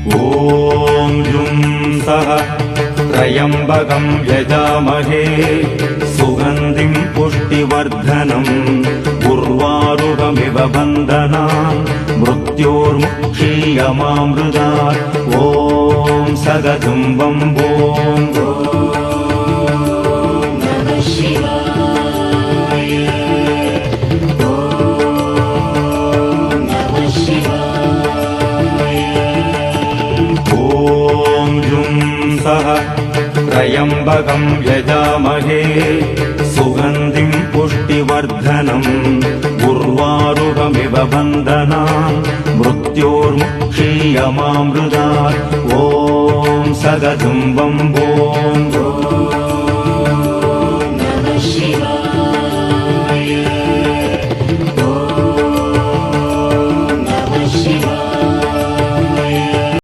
ॐ जुं सः त्र्यम्बकं यजामहे सुगन्धिं पुष्टिवर्धनम् उर्वारुकमिव बन्धनान् मृत्योर्मुक्षीयमामृतात् ॐ सदतं वम्बों त्र्यम्बकं यजामहे सुगन्धिं पुष्टिवर्धनम् उर्वारुकमिव बन्धनान् मृत्योर्मुक्षीयमामृतात् ॐ सदतं वम्बों